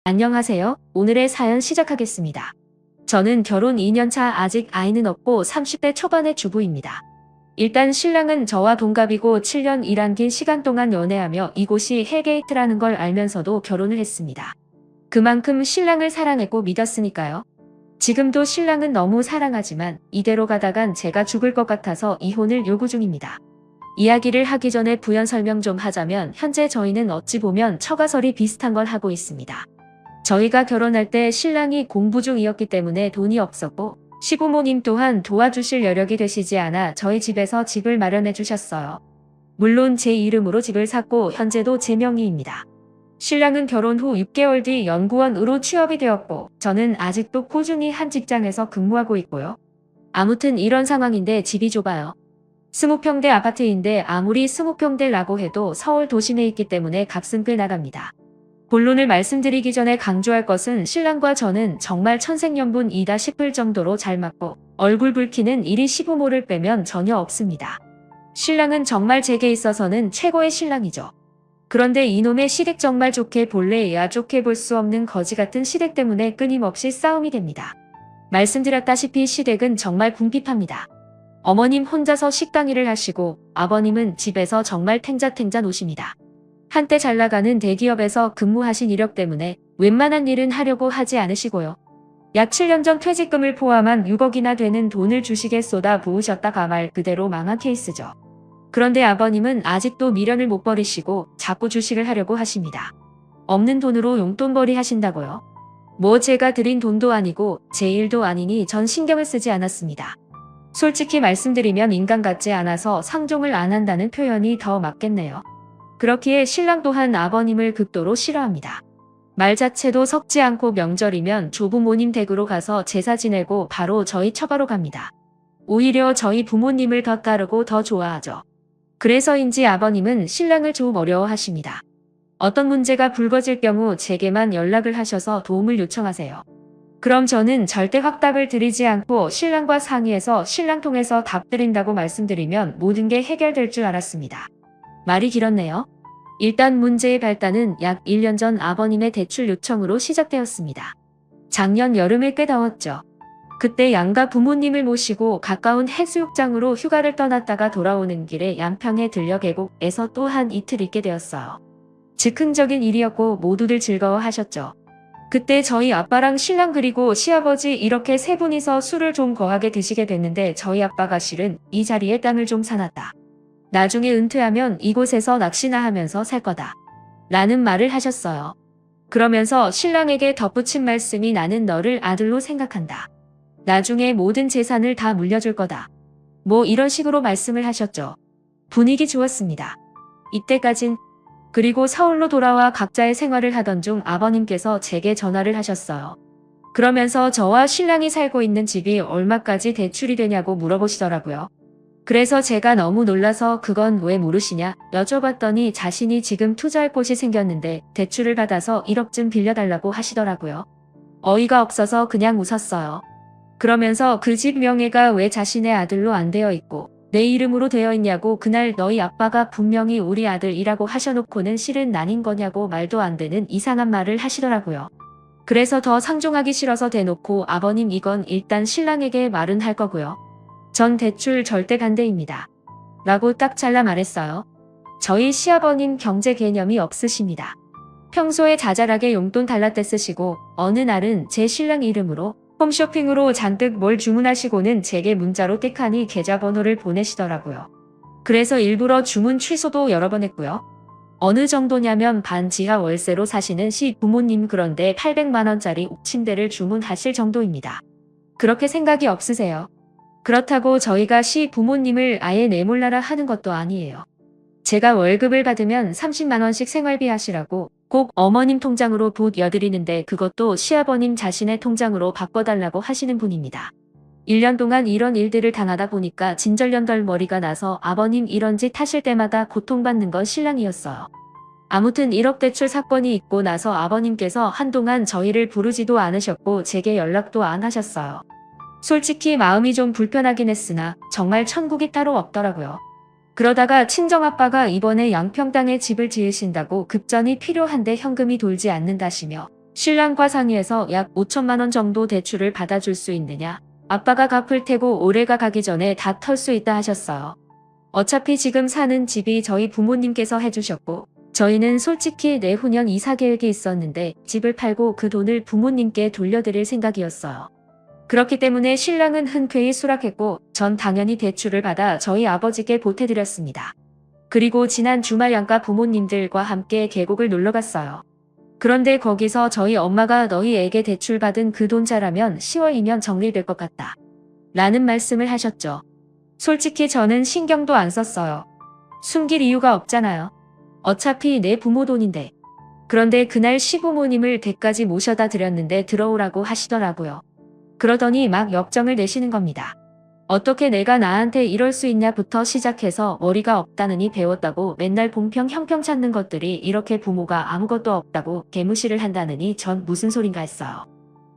안녕하세요. 오늘의 사연 시작하겠습니다. 저는 결혼 2년차 아직 아이는 없고 30대 초반의 주부입니다. 일단 신랑은 저와 동갑이고 7년 일한 긴 시간 동안 연애하며 이곳이 헬게이트라는 걸 알면서도 결혼을 했습니다. 그만큼 신랑을 사랑했고 믿었으니까요. 지금도 신랑은 너무 사랑하지만 이대로 가다간 제가 죽을 것 같아서 이혼을 요구 중입니다. 이야기를 하기 전에 부연 설명 좀 하자면 현재 저희는 어찌 보면 처가설이 비슷한 걸 하고 있습니다. 저희가 결혼할 때 신랑이 공부 중이었기 때문에 돈이 없었고 시부모님 또한 도와주실 여력이 되시지 않아 저희 집에서 집을 마련해 주셨어요. 물론 제 이름으로 집을 샀고 현재도 제 명의입니다. 신랑은 결혼 후 6개월 뒤 연구원으로 취업이 되었고 저는 아직도 꾸준히 한 직장에서 근무하고 있고요. 아무튼 이런 상황인데 집이 좁아요. 20평대 아파트인데 아무리 20평대라고 해도 서울 도심에 있기 때문에 값은 꽤 나갑니다. 본론을 말씀드리기 전에 강조할 것은 신랑과 저는 정말 천생연분이다 싶을 정도로 잘 맞고 얼굴 붉히는 일이 시부모를 빼면 전혀 없습니다. 신랑은 정말 제게 있어서는 최고의 신랑이죠. 그런데 이놈의 시댁 정말 좋게 볼래야 좋게 볼 수 없는 거지 같은 시댁 때문에 끊임없이 싸움이 됩니다. 말씀드렸다시피 시댁은 정말 궁핍합니다. 어머님 혼자서 식당 일을 하시고 아버님은 집에서 정말 탱자탱자 노십니다. 한때 잘나가는 대기업에서 근무하신 이력 때문에 웬만한 일은 하려고 하지 않으시고요. 약 7년 전 퇴직금을 포함한 6억이나 되는 돈을 주식에 쏟아 부으셨다가 말 그대로 망한 케이스죠. 그런데 아버님은 아직도 미련을 못 버리시고 자꾸 주식을 하려고 하십니다. 없는 돈으로 용돈벌이 하신다고요? 뭐 제가 드린 돈도 아니고 제 일도 아니니 전 신경을 쓰지 않았습니다. 솔직히 말씀드리면 인간 같지 않아서 상종을 안 한다는 표현이 더 맞겠네요. 그렇기에 신랑 또한 아버님을 극도로 싫어합니다. 말 자체도 섞지 않고 명절이면 조부모님 댁으로 가서 제사 지내고 바로 저희 처가로 갑니다. 오히려 저희 부모님을 더 따르고 더 좋아하죠. 그래서인지 아버님은 신랑을 좀 어려워하십니다. 어떤 문제가 불거질 경우 제게만 연락을 하셔서 도움을 요청하세요. 그럼 저는 절대 확답을 드리지 않고 신랑과 상의해서 신랑 통해서 답 드린다고 말씀드리면 모든 게 해결될 줄 알았습니다. 말이 길었네요. 일단 문제의 발단은 약 1년 전 아버님의 대출 요청으로 시작되었습니다. 작년 여름에 꽤 더웠죠. 그때 양가 부모님을 모시고 가까운 해수욕장으로 휴가를 떠났다가 돌아오는 길에 양평에 들려 계곡에서 또 한 이틀 있게 되었어요. 즉흥적인 일이었고 모두들 즐거워하셨죠. 그때 저희 아빠랑 신랑 그리고 시아버지 이렇게 세 분이서 술을 좀 거하게 드시게 됐는데 저희 아빠가 실은 이 자리에 땅을 좀 사놨다. 나중에 은퇴하면 이곳에서 낚시나 하면서 살 거다. 라는 말을 하셨어요. 그러면서 신랑에게 덧붙인 말씀이 나는 너를 아들로 생각한다. 나중에 모든 재산을 다 물려줄 거다. 뭐 이런 식으로 말씀을 하셨죠. 분위기 좋았습니다. 이때까진. 그리고 서울로 돌아와 각자의 생활을 하던 중 아버님께서 제게 전화를 하셨어요. 그러면서 저와 신랑이 살고 있는 집이 얼마까지 대출이 되냐고 물어보시더라고요. 그래서 제가 너무 놀라서 그건 왜 모르시냐 여쭤봤더니 자신이 지금 투자할 곳이 생겼는데 대출을 받아서 1억쯤 빌려달라고 하시더라고요. 어이가 없어서 그냥 웃었어요. 그러면서 그 집 명의가 왜 자신의 아들로 안 되어 있고 내 이름으로 되어 있냐고 그날 너희 아빠가 분명히 우리 아들이라고 하셔놓고는 실은 난인 거냐고 말도 안 되는 이상한 말을 하시더라고요. 그래서 더 상종하기 싫어서 대놓고 아버님 이건 일단 신랑에게 말은 할 거고요. 전 대출 절대 반대입니다. 라고 딱 잘라 말했어요. 저희 시아버님 경제 개념이 없으십니다. 평소에 자잘하게 용돈 달라떼 쓰시고 어느 날은 제 신랑 이름으로 홈쇼핑으로 잔뜩 뭘 주문하시고는 제게 문자로 띡하니 계좌번호를 보내시더라고요. 그래서 일부러 주문 취소도 여러 번 했고요. 어느 정도냐면 반지하 월세로 사시는 시 부모님 그런데 800만원짜리 옥침대를 주문하실 정도입니다. 그렇게 생각이 없으세요? 그렇다고 저희가 시 부모님을 아예 내몰라라 하는 것도 아니에요. 제가 월급을 받으면 30만원씩 생활비 하시라고 꼭 어머님 통장으로 붓여드리는데 그것도 시아버님 자신의 통장으로 바꿔달라고 하시는 분입니다. 1년 동안 이런 일들을 당하다 보니까 진절연달 머리가 나서 아버님 이런 짓 하실 때마다 고통받는 건 신랑이었어요. 아무튼 1억 대출 사건이 있고 나서 아버님께서 한동안 저희를 부르지도 않으셨고 제게 연락도 안 하셨어요. 솔직히 마음이 좀 불편하긴 했으나 정말 천국이 따로 없더라고요. 그러다가 친정아빠가 이번에 양평 땅에 집을 지으신다고 급전이 필요한데 현금이 돌지 않는다시며 신랑과 상의해서 약 5천만 원 정도 대출을 받아줄 수 있느냐. 아빠가 갚을 테고 올해가 가기 전에 다 털 수 있다 하셨어요. 어차피 지금 사는 집이 저희 부모님께서 해주셨고 저희는 솔직히 내후년 이사 계획이 있었는데 집을 팔고 그 돈을 부모님께 돌려드릴 생각이었어요. 그렇기 때문에 신랑은 흔쾌히 수락했고 전 당연히 대출을 받아 저희 아버지께 보태드렸습니다. 그리고 지난 주말 양가 부모님들과 함께 계곡을 놀러갔어요. 그런데 거기서 저희 엄마가 너희에게 대출받은 그 돈 잘하면 10월이면 정리될 것 같다. 라는 말씀을 하셨죠. 솔직히 저는 신경도 안 썼어요. 숨길 이유가 없잖아요. 어차피 내 부모 돈인데. 그런데 그날 시부모님을 댁까지 모셔다 드렸는데 들어오라고 하시더라고요. 그러더니 막 역정을 내시는 겁니다. 어떻게 내가 나한테 이럴 수 있냐부터 시작해서 머리가 없다느니 배웠다고 맨날 봉평 형평 찾는 것들이 이렇게 부모가 아무것도 없다고 개무시를 한다느니 전 무슨 소린가 했어요.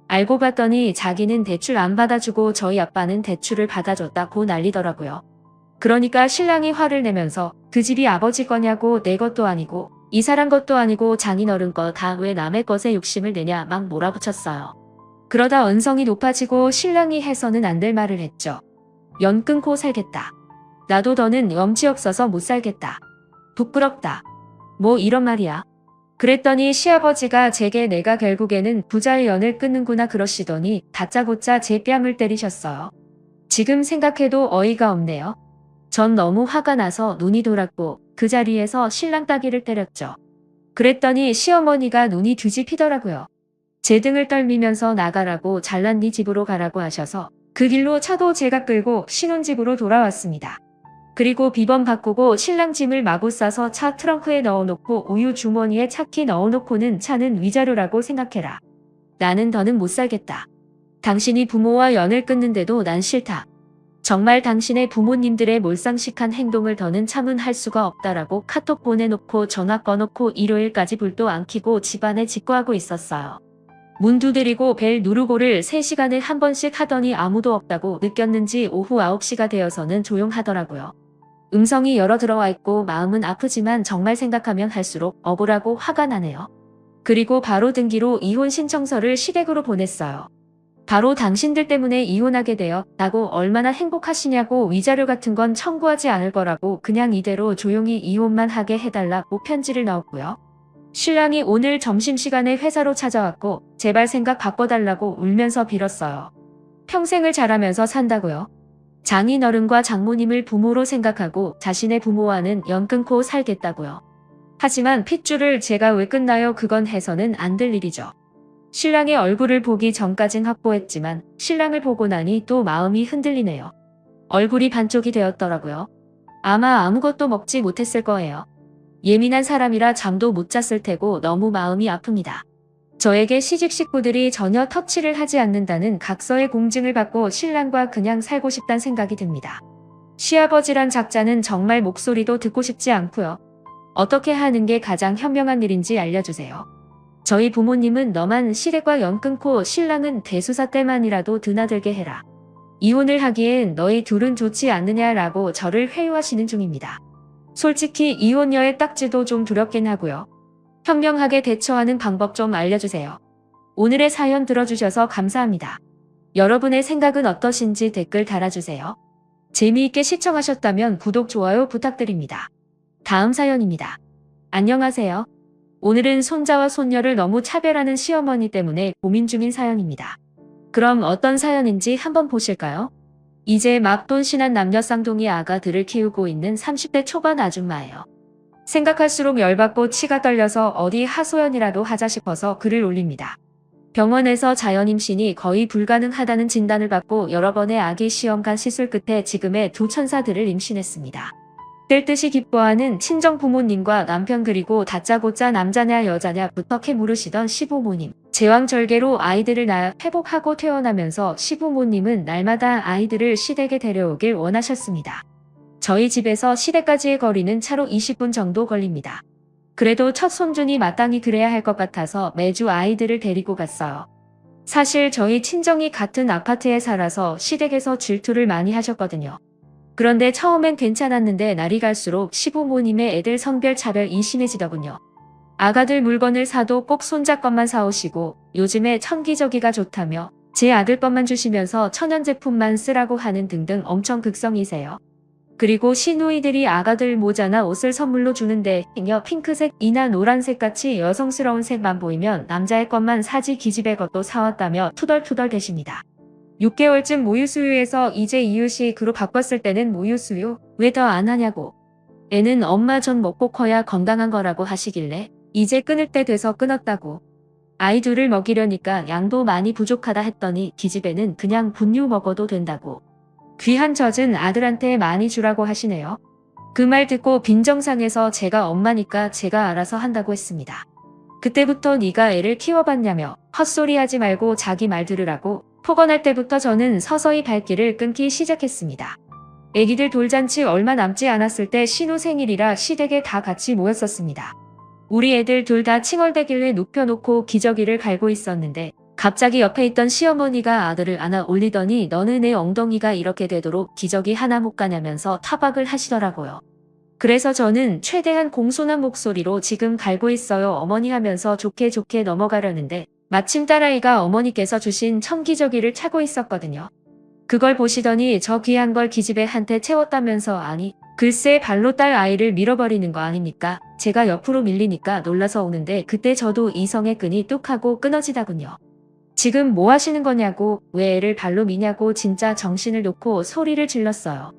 알고 봤더니 자기는 대출 안 받아주고 저희 아빠는 대출을 받아줬다고 난리더라고요. 그러니까 신랑이 화를 내면서 그 집이 아버지 거냐고 내 것도 아니고 이사람 것도 아니고 장인어른 거 다 왜 남의 것에 욕심을 내냐 막 몰아붙였어요. 그러다 언성이 높아지고 신랑이 해서는 안 될 말을 했죠. 연 끊고 살겠다. 나도 더는 염치 없어서 못 살겠다. 부끄럽다. 뭐 이런 말이야. 그랬더니 시아버지가 제게 내가 결국에는 부자의 연을 끊는구나 그러시더니 다짜고짜 제 뺨을 때리셨어요. 지금 생각해도 어이가 없네요. 전 너무 화가 나서 눈이 돌았고 그 자리에서 신랑 따귀를 때렸죠. 그랬더니 시어머니가 눈이 뒤집히더라고요. 제 등을 떨미면서 나가라고 잘난 네 집으로 가라고 하셔서 그 길로 차도 제가 끌고 신혼집으로 돌아왔습니다. 그리고 비번 바꾸고 신랑 짐을 마구 싸서 차 트렁크에 넣어놓고 우유 주머니에 차키 넣어놓고는 차는 위자료라고 생각해라. 나는 더는 못 살겠다. 당신이 부모와 연을 끊는데도 난 싫다. 정말 당신의 부모님들의 몰상식한 행동을 더는 참은할 수가 없다라고 카톡 보내놓고 전화 꺼놓고 일요일까지 불도 안 켜고 집안에 직구하고 있었어요. 문 두드리고 벨 누르고를 3시간에 한 번씩 하더니 아무도 없다고 느꼈는지 오후 9시가 되어서는 조용하더라고요. 음성이 여러 들어와 있고 마음은 아프지만 정말 생각하면 할수록 억울하고 화가 나네요. 그리고 바로 등기로 이혼 신청서를 시댁으로 보냈어요. 바로 당신들 때문에 이혼하게 되었다고 얼마나 행복하시냐고 위자료 같은 건 청구하지 않을 거라고 그냥 이대로 조용히 이혼만 하게 해달라고 편지를 넣었고요. 신랑이 오늘 점심시간에 회사로 찾아왔고 제발 생각 바꿔달라고 울면서 빌었어요. 평생을 잘하면서 산다고요. 장인어른과 장모님을 부모로 생각하고 자신의 부모와는 연 끊고 살겠다고요. 하지만 핏줄을 제가 왜 끊나요? 그건 해서는 안 될 일이죠. 신랑의 얼굴을 보기 전까진 확보했지만 신랑을 보고 나니 또 마음이 흔들리네요. 얼굴이 반쪽이 되었더라고요. 아마 아무것도 먹지 못했을 거예요. 예민한 사람이라 잠도 못 잤을 테고 너무 마음이 아픕니다. 저에게 시집 식구들이 전혀 터치를 하지 않는다는 각서의 공증을 받고 신랑과 그냥 살고 싶단 생각이 듭니다. 시아버지란 작자는 정말 목소리도 듣고 싶지 않고요. 어떻게 하는 게 가장 현명한 일인지 알려주세요. 저희 부모님은 너만 시댁과 연 끊고 신랑은 대수사 때만이라도 드나들게 해라. 이혼을 하기엔 너희 둘은 좋지 않느냐라고 저를 회유하시는 중입니다. 솔직히 이혼녀의 딱지도 좀 두렵긴 하고요. 현명하게 대처하는 방법 좀 알려주세요. 오늘의 사연 들어주셔서 감사합니다. 여러분의 생각은 어떠신지 댓글 달아주세요. 재미있게 시청하셨다면 구독, 좋아요 부탁드립니다. 다음 사연입니다. 안녕하세요. 오늘은 손자와 손녀를 너무 차별하는 시어머니 때문에 고민 중인 사연입니다. 그럼 어떤 사연인지 한번 보실까요? 이제 막 돈신한 남녀 쌍둥이 아가들을 키우고 있는 30대 초반 아줌마예요. 생각할수록 열받고 치가 떨려서 어디 하소연이라도 하자 싶어서 글을 올립니다. 병원에서 자연임신이 거의 불가능하다는 진단을 받고 여러 번의 아기 시험관 시술 끝에 지금의 두 천사들을 임신했습니다. 뜰 듯이 기뻐하는 친정 부모님과 남편 그리고 다짜고짜 남자냐 여자냐부터 캐물으시던 시부모님. 제왕절개로 아이들을 낳아 회복하고 퇴원하면서 시부모님은 날마다 아이들을 시댁에 데려오길 원하셨습니다. 저희 집에서 시댁까지의 거리는 차로 20분 정도 걸립니다. 그래도 첫 손주니 마땅히 그래야 할 것 같아서 매주 아이들을 데리고 갔어요. 사실 저희 친정이 같은 아파트에 살아서 시댁에서 질투를 많이 하셨거든요. 그런데 처음엔 괜찮았는데 날이 갈수록 시부모님의 애들 성별 차별이 심해지더군요. 아가들 물건을 사도 꼭 손자 것만 사오시고 요즘에 천기저기가 좋다며 제 아들 것만 주시면서 천연 제품만 쓰라고 하는 등등 엄청 극성이세요. 그리고 시누이들이 아가들 모자나 옷을 선물로 주는데 잉여 핑크색이나 노란색 같이 여성스러운 색만 보이면 남자의 것만 사지 기집애 것도 사왔다며 투덜투덜 대십니다. 6개월쯤 모유수유에서 이제 이유식으로 바꿨을 때는 모유수유 왜 더 안 하냐고. 애는 엄마 전 먹고 커야 건강한 거라고 하시길래 이제 끊을 때 돼서 끊었다고. 아이 둘을 먹이려니까 양도 많이 부족하다 했더니 기집애는 그냥 분유 먹어도 된다고. 귀한 젖은 아들한테 많이 주라고 하시네요. 그 말 듣고 빈정상해서 제가 엄마니까 제가 알아서 한다고 했습니다. 그때부터 네가 애를 키워봤냐며 헛소리하지 말고 자기 말 들으라고 폭언할 때부터 저는 서서히 발길을 끊기 시작했습니다. 애기들 돌잔치 얼마 남지 않았을 때 신우 생일이라 시댁에 다 같이 모였었습니다. 우리 애들 둘 다 칭얼대길래 눕혀놓고 기저귀를 갈고 있었는데 갑자기 옆에 있던 시어머니가 아들을 안아 올리더니 너는 내 엉덩이가 이렇게 되도록 기저귀 하나 못 가냐면서 타박을 하시더라고요. 그래서 저는 최대한 공손한 목소리로 지금 갈고 있어요 어머니 하면서 좋게 좋게 넘어가려는데 마침 딸아이가 어머니께서 주신 청기저귀를 차고 있었거든요. 그걸 보시더니 저 귀한 걸 기집애한테 채웠다면서 아니 글쎄 발로 딸 아이를 밀어버리는 거 아닙니까? 제가 옆으로 밀리니까 놀라서 오는데 그때 저도 이성의 끈이 뚝 하고 끊어지다군요. 지금 뭐 하시는 거냐고 왜 애를 발로 미냐고 진짜 정신을 놓고 소리를 질렀어요.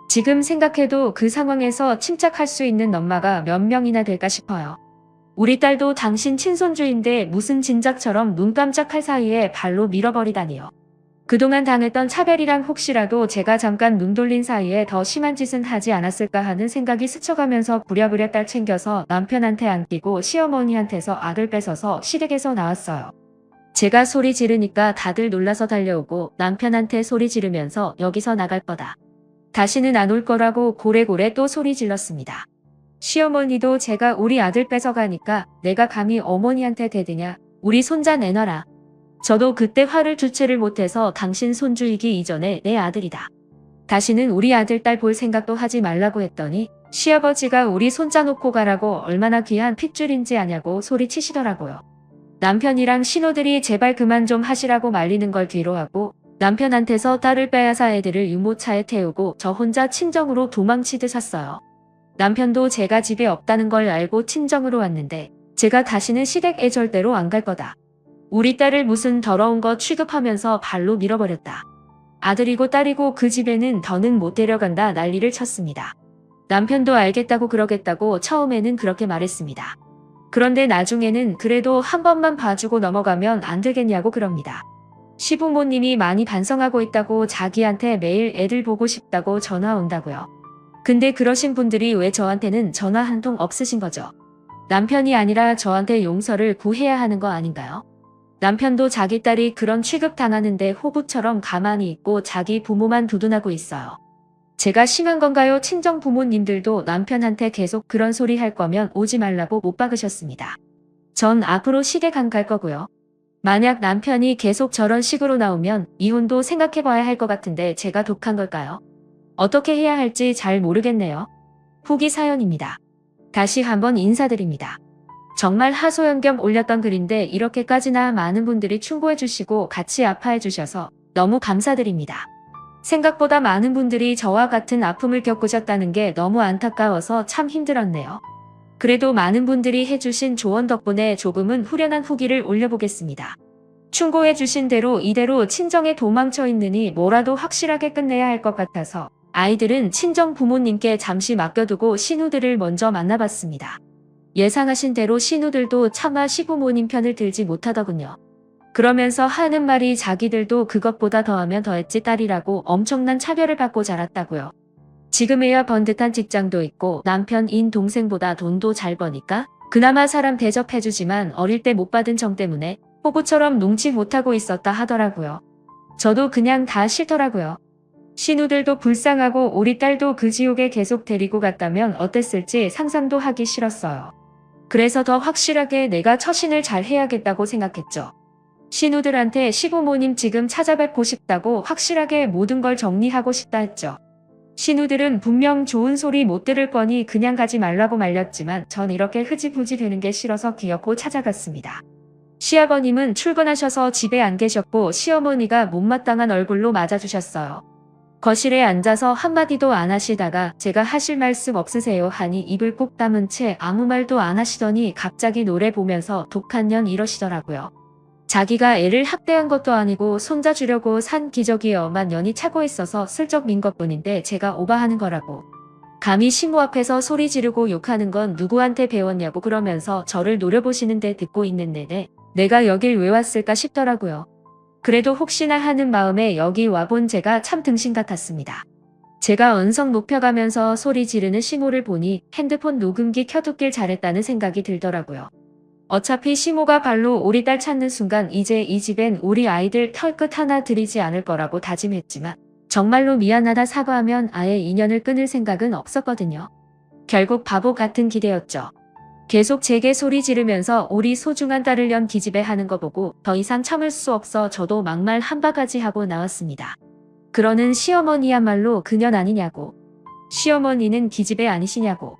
지금 생각해도 그 상황에서 침착할 수 있는 엄마가 몇 명이나 될까 싶어요. 우리 딸도 당신 친손주인데 무슨 진작처럼 눈 깜짝할 사이에 발로 밀어버리다니요. 그동안 당했던 차별이랑 혹시라도 제가 잠깐 눈 돌린 사이에 더 심한 짓은 하지 않았을까 하는 생각이 스쳐가면서 부랴부랴 딸 챙겨서 남편한테 안기고 시어머니한테서 아들 뺏어서 시댁에서 나왔어요. 제가 소리 지르니까 다들 놀라서 달려오고 남편한테 소리 지르면서 여기서 나갈 거다. 다시는 안 올 거라고 고래고래 또 소리 질렀습니다. 시어머니도 제가 우리 아들 뺏어가니까 내가 감히 어머니한테 대드냐. 우리 손자 내놔라. 저도 그때 화를 주체를 못해서 당신 손주이기 이전에 내 아들이다. 다시는 우리 아들 딸 볼 생각도 하지 말라고 했더니 시아버지가 우리 손자 놓고 가라고 얼마나 귀한 핏줄인지 아냐고 소리치시더라고요. 남편이랑 신호들이 제발 그만 좀 하시라고 말리는 걸 뒤로하고 남편한테서 딸을 빼앗아 애들을 유모차에 태우고 저 혼자 친정으로 도망치듯 왔어요. 남편도 제가 집에 없다는 걸 알고 친정으로 왔는데 제가 다시는 시댁에 절대로 안 갈 거다. 우리 딸을 무슨 더러운 거 취급하면서 발로 밀어버렸다. 아들이고 딸이고 그 집에는 더는 못 데려간다 난리를 쳤습니다. 남편도 알겠다고 그러겠다고 처음에는 그렇게 말했습니다. 그런데 나중에는 그래도 한 번만 봐주고 넘어가면 안 되겠냐고 그럽니다. 시부모님이 많이 반성하고 있다고 자기한테 매일 애들 보고 싶다고 전화 온다고요. 근데 그러신 분들이 왜 저한테는 전화 한 통 없으신 거죠? 남편이 아니라 저한테 용서를 구해야 하는 거 아닌가요? 남편도 자기 딸이 그런 취급 당하는데 호구처럼 가만히 있고 자기 부모만 두둔하고 있어요. 제가 심한 건가요? 친정 부모님들도 남편한테 계속 그런 소리 할 거면 오지 말라고 못 박으셨습니다. 전 앞으로 시댁 안 갈 거고요. 만약 남편이 계속 저런 식으로 나오면 이혼도 생각해봐야 할 것 같은데 제가 독한 걸까요? 어떻게 해야 할지 잘 모르겠네요. 후기 사연입니다. 다시 한번 인사드립니다. 정말 하소연 겸 올렸던 글인데 이렇게까지나 많은 분들이 충고해 주시고 같이 아파해 주셔서 너무 감사드립니다. 생각보다 많은 분들이 저와 같은 아픔을 겪으셨다는 게 너무 안타까워서 참 힘들었네요. 그래도 많은 분들이 해주신 조언 덕분에 조금은 후련한 후기를 올려보겠습니다. 충고해 주신 대로 이대로 친정에 도망쳐 있느니 뭐라도 확실하게 끝내야 할 것 같아서 아이들은 친정 부모님께 잠시 맡겨두고 신우들을 먼저 만나봤습니다. 예상하신 대로 신우들도 차마 시부모님 편을 들지 못하더군요. 그러면서 하는 말이 자기들도 그것보다 더하면 더했지 딸이라고 엄청난 차별을 받고 자랐다고요. 지금에야 번듯한 직장도 있고 남편인 동생보다 돈도 잘 버니까 그나마 사람 대접해주지만 어릴 때 못 받은 정 때문에 호구처럼 눈치 못하고 있었다 하더라고요. 저도 그냥 다 싫더라고요. 신우들도 불쌍하고 우리 딸도 그 지옥에 계속 데리고 갔다면 어땠을지 상상도 하기 싫었어요. 그래서 더 확실하게 내가 처신을 잘 해야겠다고 생각했죠. 신우들한테 시부모님 지금 찾아뵙고 싶다고 확실하게 모든 걸 정리하고 싶다 했죠. 신우들은 분명 좋은 소리 못 들을 거니 그냥 가지 말라고 말렸지만 전 이렇게 흐지부지 되는 게 싫어서 귀엽고 찾아갔습니다. 시아버님은 출근하셔서 집에 안 계셨고 시어머니가 못마땅한 얼굴로 맞아주셨어요. 거실에 앉아서 한마디도 안 하시다가 제가 하실 말씀 없으세요 하니 입을 꼭 다문 채 아무 말도 안 하시더니 갑자기 노래 보면서 독한 년 이러시더라고요. 자기가 애를 학대한 것도 아니고 손자 주려고 산 기저귀에만 년이 차고 있어서 슬쩍 민 것뿐인데 제가 오바하는 거라고. 감히 시모 앞에서 소리 지르고 욕하는 건 누구한테 배웠냐고 그러면서 저를 노려보시는데 듣고 있는 내내 내가 여길 왜 왔을까 싶더라고요. 그래도 혹시나 하는 마음에 여기 와본 제가 참 등신 같았습니다. 제가 언성 높여가면서 소리 지르는 시모를 보니 핸드폰 녹음기 켜두길 잘했다는 생각이 들더라고요. 어차피 시모가 발로 우리 딸 찾는 순간 이제 이 집엔 우리 아이들 털끝 하나 들이지 않을 거라고 다짐했지만 정말로 미안하다 사과하면 아예 인연을 끊을 생각은 없었거든요. 결국 바보 같은 기대였죠. 계속 제게 소리 지르면서 우리 소중한 딸을 연 기집애하는 거 보고 더 이상 참을 수 없어 저도 막말 한 바가지 하고 나왔습니다. 그러는 시어머니야말로 그년 아니냐고. 시어머니는 기집애 아니시냐고.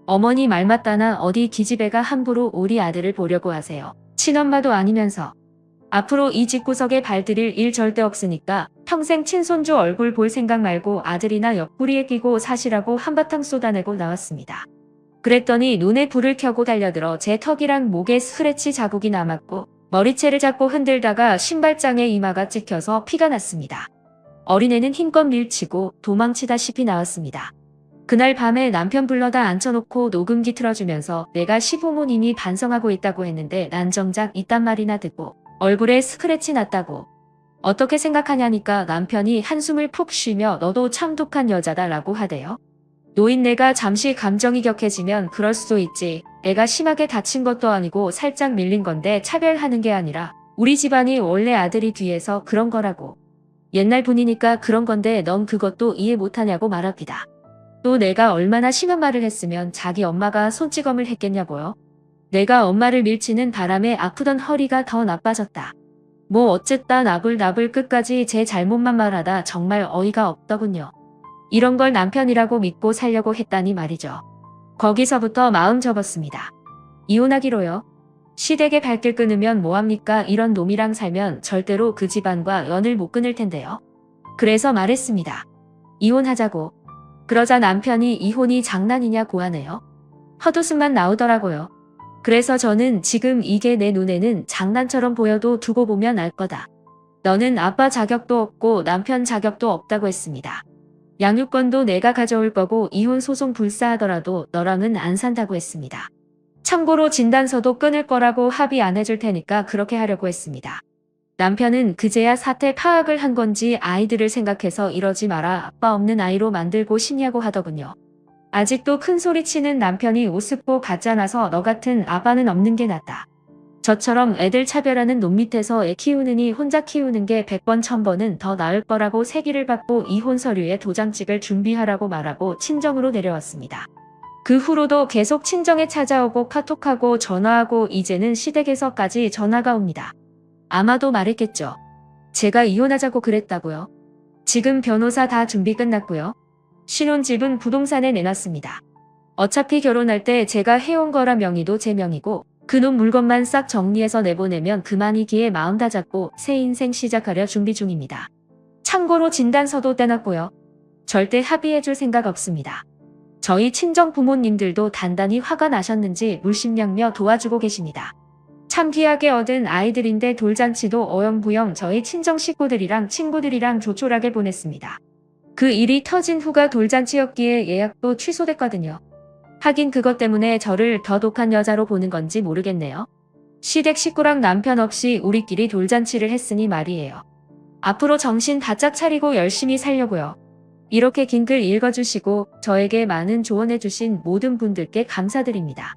어머니 말 맞다나 어디 기집애가 함부로 우리 아들을 보려고 하세요. 친엄마도 아니면서. 앞으로 이 집구석에 발들일 일 절대 없으니까 평생 친손주 얼굴 볼 생각 말고 아들이나 옆구리에 끼고 사시라고 한바탕 쏟아내고 나왔습니다. 그랬더니 눈에 불을 켜고 달려들어 제 턱이랑 목에 스크래치 자국이 남았고 머리채를 잡고 흔들다가 신발장에 이마가 찍혀서 피가 났습니다. 어린애는 힘껏 밀치고 도망치다시피 나왔습니다. 그날 밤에 남편 불러다 앉혀놓고 녹음기 틀어주면서 내가 시부모님이 반성하고 있다고 했는데 난 정작 이딴 말이나 듣고 얼굴에 스크래치 났다고. 어떻게 생각하냐니까 남편이 한숨을 푹 쉬며 너도 참 독한 여자다 라고 하대요. 노인네가 잠시 감정이 격해지면 그럴 수도 있지. 애가 심하게 다친 것도 아니고 살짝 밀린 건데 차별하는 게 아니라 우리 집안이 원래 아들이 뒤에서 그런 거라고. 옛날 분이니까 그런 건데 넌 그것도 이해 못하냐고 말합니다. 또 내가 얼마나 심한 말을 했으면 자기 엄마가 손찌검을 했겠냐고요. 내가 엄마를 밀치는 바람에 아프던 허리가 더 나빠졌다. 뭐 어쨌다 나불나불 끝까지 제 잘못만 말하다 정말 어이가 없더군요. 이런 걸 남편이라고 믿고 살려고 했다니 말이죠. 거기서부터 마음 접었습니다. 이혼하기로요. 시댁의 발길 끊으면 뭐합니까? 이런 놈이랑 살면 절대로 그 집안과 연을 못 끊을 텐데요. 그래서 말했습니다. 이혼하자고. 그러자 남편이 이혼이 장난이냐고 하네요. 헛웃음만 나오더라고요. 그래서 저는 지금 이게 내 눈에는 장난처럼 보여도 두고 보면 알 거다. 너는 아빠 자격도 없고 남편 자격도 없다고 했습니다. 양육권도 내가 가져올 거고 이혼 소송 불사하더라도 너랑은 안 산다고 했습니다. 참고로 진단서도 끊을 거라고 합의 안 해줄 테니까 그렇게 하려고 했습니다. 남편은 그제야 사태 파악을 한 건지 아이들을 생각해서 이러지 마라 아빠 없는 아이로 만들고 싶냐고 하더군요. 아직도 큰 소리 치는 남편이 우습고 가짜나서 너 같은 아빠는 없는 게 낫다. 저처럼 애들 차별하는 놈 밑에서 애 키우느니 혼자 키우는 게 100번 1000번은 더 나을 거라고 세기를 받고 이혼 서류에 도장 찍을 준비하라고 말하고 친정으로 내려왔습니다. 그 후로도 계속 친정에 찾아오고 카톡하고 전화하고 이제는 시댁에서까지 전화가 옵니다. 아마도 말했겠죠. 제가 이혼하자고 그랬다고요. 지금 변호사 다 준비 끝났고요. 신혼집은 부동산에 내놨습니다. 어차피 결혼할 때 제가 해온 거라 명의도 제 명이고 그놈 물건만 싹 정리해서 내보내면 그만이기에 마음 다 잡고 새 인생 시작하려 준비 중입니다. 참고로 진단서도 떼놨고요. 절대 합의해줄 생각 없습니다. 저희 친정 부모님들도 단단히 화가 나셨는지 물심양며 도와주고 계십니다. 참 귀하게 얻은 아이들인데 돌잔치도 어영부영 저희 친정 식구들이랑 친구들이랑 조촐하게 보냈습니다. 그 일이 터진 후가 돌잔치였기에 예약도 취소됐거든요. 하긴 그것 때문에 저를 더 독한 여자로 보는 건지 모르겠네요. 시댁 식구랑 남편 없이 우리끼리 돌잔치를 했으니 말이에요. 앞으로 정신 바짝 차리고 열심히 살려고요. 이렇게 긴 글 읽어주시고 저에게 많은 조언해주신 모든 분들께 감사드립니다.